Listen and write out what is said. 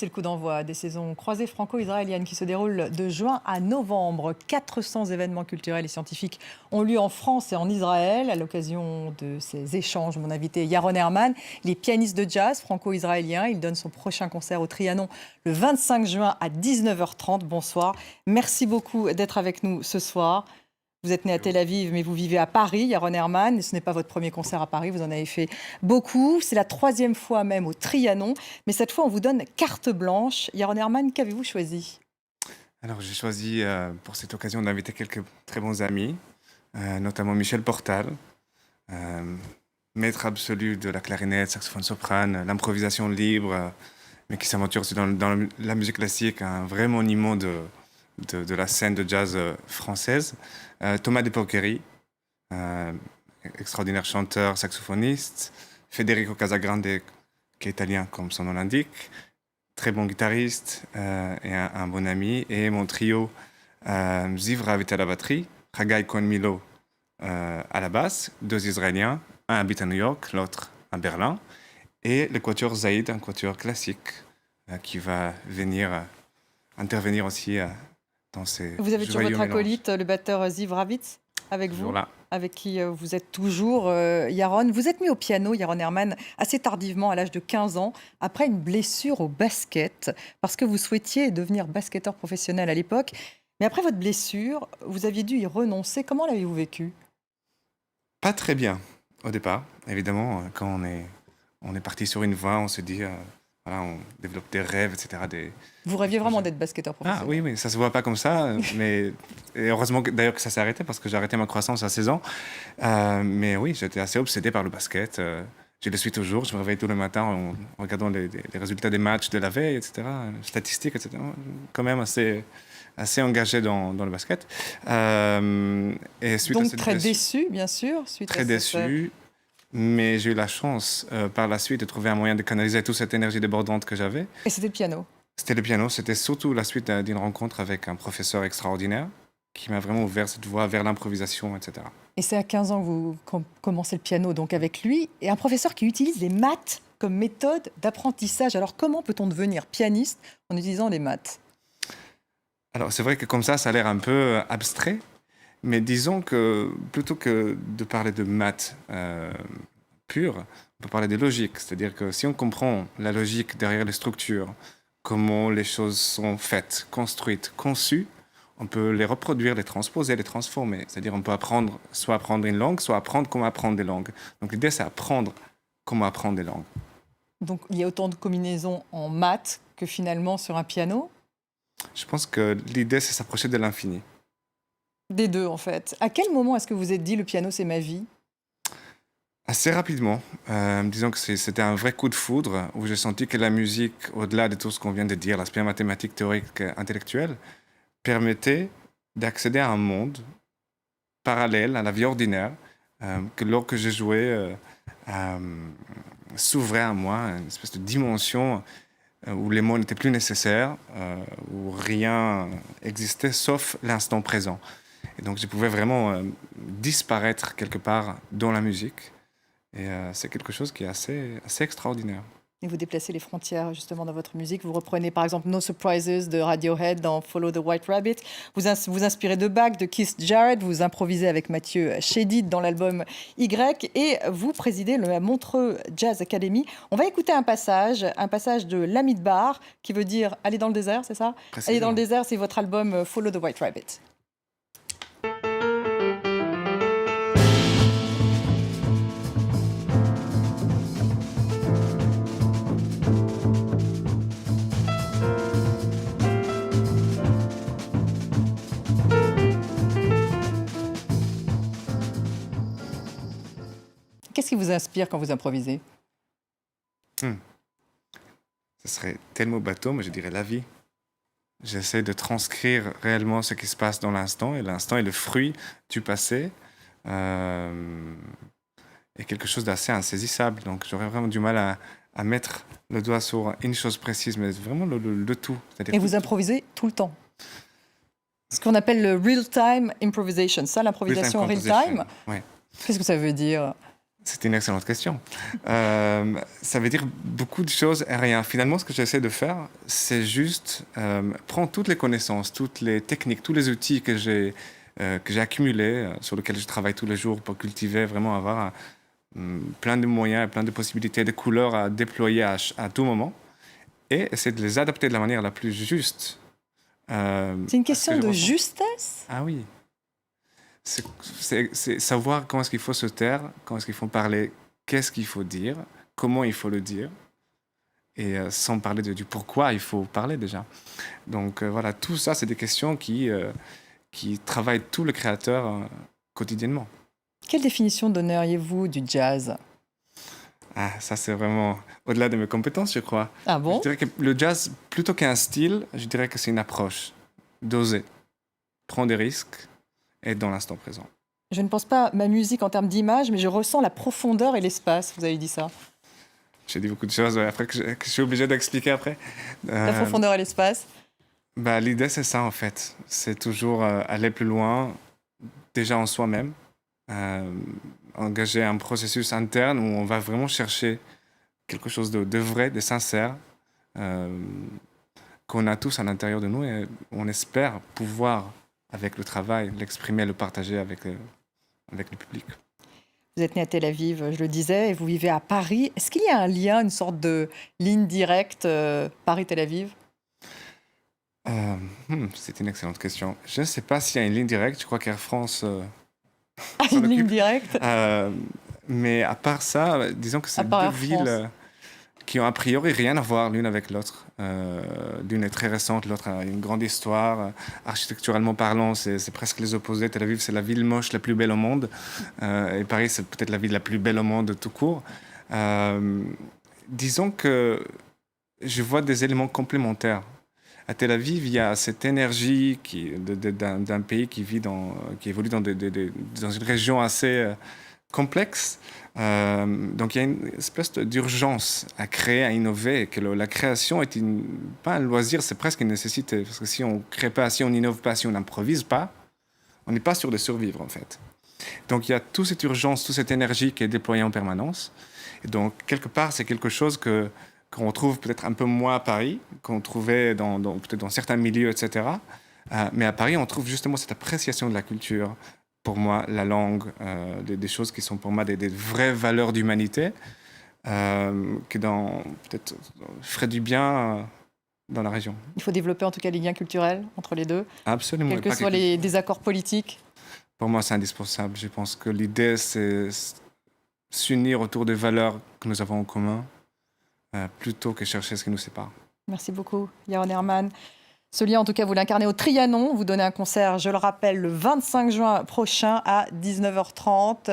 C'est le coup d'envoi des saisons croisées franco-israéliennes qui se déroulent de juin à novembre. 400 événements culturels et scientifiques ont lieu en France et en Israël. À l'occasion de ces échanges, mon invité Yaron Herman, il est pianiste de jazz franco-israélien. Il donne son prochain concert au Trianon le 25 juin à 19h30. Bonsoir. Merci beaucoup d'être avec nous ce soir. Vous êtes né à Tel Aviv, mais vous vivez à Paris, Yaron Herman. Et ce n'est pas votre premier concert à Paris, vous en avez fait beaucoup. C'est la 3e fois même au Trianon. Mais cette fois, on vous donne carte blanche. Yaron Herman, qu'avez-vous choisi? Alors, j'ai choisi pour cette occasion d'inviter quelques très bons amis, notamment Michel Portal, maître absolu de la clarinette, saxophone soprane, l'improvisation libre, mais qui s'aventure aussi dans la musique classique, un vrai monument de la scène de jazz française. Thomas De Pauqueri, extraordinaire chanteur, saxophoniste. Federico Casagrande, qui est italien comme son nom l'indique. Très bon guitariste et un bon ami. Et mon trio, Ziv Ravit à la batterie, Haggai Cohen-Milo à la basse, 2 Israéliens, un habite à New York, l'autre à Berlin. Et le quatuor Zaïd, un quatuor classique qui va venir intervenir aussi dans ces Vous avez toujours joyeux votre mélanges. acolyte, le batteur Ziv Ravitz, avec Toujours vous, là. avec qui vous êtes toujours, Yaron. Vous êtes mis au piano, Yaron Herman, assez tardivement, à l'âge de 15 ans, après une blessure au basket, parce que vous souhaitiez devenir basketteur professionnel à l'époque. Mais après votre blessure, vous aviez dû y renoncer. Comment l'avez-vous vécu? Pas très bien au départ. Évidemment, quand on est parti sur une voie, on se dit, voilà, on développe des rêves, etc. Vous rêviez vraiment d'être basketteur Ah professionnel? oui, ça se voit pas comme ça, mais et heureusement d'ailleurs que ça s'est arrêté parce que j'ai arrêté ma croissance à 16 ans. Mais oui, j'étais assez obsédé par le basket. Je le suis toujours. Je me réveille tous les matins en regardant les résultats des matchs de la veille, etc. Statistiques, etc. Quand même assez engagé dans le basket. Et suite à Donc cette très blessure, déçu, bien sûr, suite à très déçu. Mais j'ai eu la chance par la suite de trouver un moyen de canaliser toute cette énergie débordante que j'avais. Et c'était le piano. C'était le piano, c'était surtout la suite d'une rencontre avec un professeur extraordinaire qui m'a vraiment ouvert cette voie vers l'improvisation, etc. Et c'est à 15 ans que vous commencez le piano, donc avec lui, et un professeur qui utilise les maths comme méthode d'apprentissage. Alors comment peut-on devenir pianiste en utilisant les maths? Alors c'est vrai que comme ça a l'air un peu abstrait, mais disons que plutôt que de parler de maths pures, on peut parler de logique. C'est-à-dire que si on comprend la logique derrière les structures, comment les choses sont faites, construites, conçues, on peut les reproduire, les transposer, les transformer. C'est-à-dire on peut apprendre, soit apprendre une langue, soit apprendre comment apprendre des langues. Donc l'idée, c'est apprendre comment apprendre des langues. Donc il y a autant de combinaisons en maths que finalement sur un piano? Je pense que l'idée, c'est s'approcher de l'infini. Des deux en fait. À quel moment est-ce que vous vous êtes dit le piano c'est ma vie? Assez rapidement, disons que c'était un vrai coup de foudre où j'ai senti que la musique, au-delà de tout ce qu'on vient de dire, l'aspect mathématique, théorique, intellectuel, permettait d'accéder à un monde parallèle à la vie ordinaire, que lorsque j'ai joué, s'ouvrait à moi, une espèce de dimension où les mots n'étaient plus nécessaires, où rien existait sauf l'instant présent. Et donc je pouvais vraiment disparaître quelque part dans la musique. Et c'est quelque chose qui est assez extraordinaire. Et vous déplacez les frontières justement dans votre musique. Vous reprenez par exemple No Surprises de Radiohead dans Follow the White Rabbit. Vous inspirez de Bach, de Keith Jarrett. Vous improvisez avec Mathieu Chédid dans l'album Y. Et vous présidez la Montreux Jazz Academy. On va écouter un passage de l'Ami de Bar qui veut dire aller dans le désert, c'est ça? Aller dans le désert, c'est votre album Follow the White Rabbit. Qu'est-ce qui vous inspire quand vous improvisez? Ce serait tellement bateau, mais je dirais la vie. J'essaie de transcrire réellement ce qui se passe dans l'instant, et l'instant est le fruit du passé, et quelque chose d'assez insaisissable. Donc j'aurais vraiment du mal à mettre le doigt sur une chose précise, mais vraiment le tout. Et vous improvisez tout le temps? Ce qu'on appelle le real-time improvisation. Ça, l'improvisation real-time, Ouais. qu'est-ce que ça veut dire? C'est une excellente question. Ça veut dire beaucoup de choses et rien. Finalement, ce que j'essaie de faire, c'est juste prendre toutes les connaissances, toutes les techniques, tous les outils que j'ai accumulés, sur lesquels je travaille tous les jours pour cultiver, vraiment avoir plein de moyens, plein de possibilités, de couleurs à déployer à tout moment et essayer de les adapter de la manière la plus juste. C'est une question de justesse? Ah oui. C'est savoir quand est-ce qu'il faut se taire, quand est-ce qu'il faut parler, qu'est-ce qu'il faut dire, comment il faut le dire, et sans parler du pourquoi il faut parler déjà. Donc voilà, tout ça, c'est des questions qui travaillent tout le créateur quotidiennement. Quelle définition donneriez-vous du jazz? Ah, ça c'est vraiment au-delà de mes compétences, je crois. Ah bon? Je dirais que le jazz, plutôt qu'un style, je dirais que c'est une approche. D'oser, prendre des risques, être dans l'instant présent. Je ne pense pas ma musique en termes d'image, mais je ressens la profondeur et l'espace. Vous avez dit ça. J'ai dit beaucoup de choses après que je suis obligé d'expliquer après. La profondeur et l'espace. Bah, l'idée, c'est ça en fait. C'est toujours aller plus loin, déjà en soi-même, engager un processus interne où on va vraiment chercher quelque chose de vrai, de sincère, qu'on a tous à l'intérieur de nous et on espère pouvoir, avec le travail, l'exprimer, le partager avec le public. Vous êtes né à Tel Aviv, je le disais, et vous vivez à Paris. Est-ce qu'il y a un lien, une sorte de ligne directe Paris-Tel Aviv? C'est une excellente question. Je ne sais pas s'il y a une ligne directe. Je crois qu'Air France Ah, s'en une ligne occupe. directe? Mais à part ça, disons que c'est part deux Air France. villes qui ont a priori rien à voir l'une avec l'autre. L'une est très récente, l'autre a une grande histoire. Architecturalement parlant, c'est presque les opposés. Tel Aviv, c'est la ville moche la plus belle au monde. Et Paris, c'est peut-être la ville la plus belle au monde tout court. Disons que je vois des éléments complémentaires. À Tel Aviv, il y a cette énergie d'un pays qui évolue dans une région assez complexe. Donc il y a une espèce d'urgence à créer, à innover, et que la création est pas un loisir, c'est presque une nécessité. Parce que si on ne crée pas, si on n'innove pas, si on n'improvise pas, on n'est pas sûr de survivre en fait. Donc il y a toute cette urgence, toute cette énergie qui est déployée en permanence. Et donc quelque part, c'est quelque chose qu'on trouve peut-être un peu moins à Paris, qu'on trouvait peut-être dans certains milieux, etc. Mais à Paris, on trouve justement cette appréciation de la culture. Pour moi, la langue, des choses qui sont pour moi des vraies valeurs d'humanité, qui peut-être ferait du bien dans la région. Il faut développer en tout cas les liens culturels entre les deux. Absolument. Quels que soient les désaccords politiques. Pour moi, c'est indispensable. Je pense que l'idée, c'est s'unir autour des valeurs que nous avons en commun, plutôt que chercher ce qui nous sépare. Merci beaucoup, Yaron Herman. Ce lien, en tout cas, vous l'incarnez au Trianon. Vous donnez un concert, je le rappelle, le 25 juin prochain à 19h30.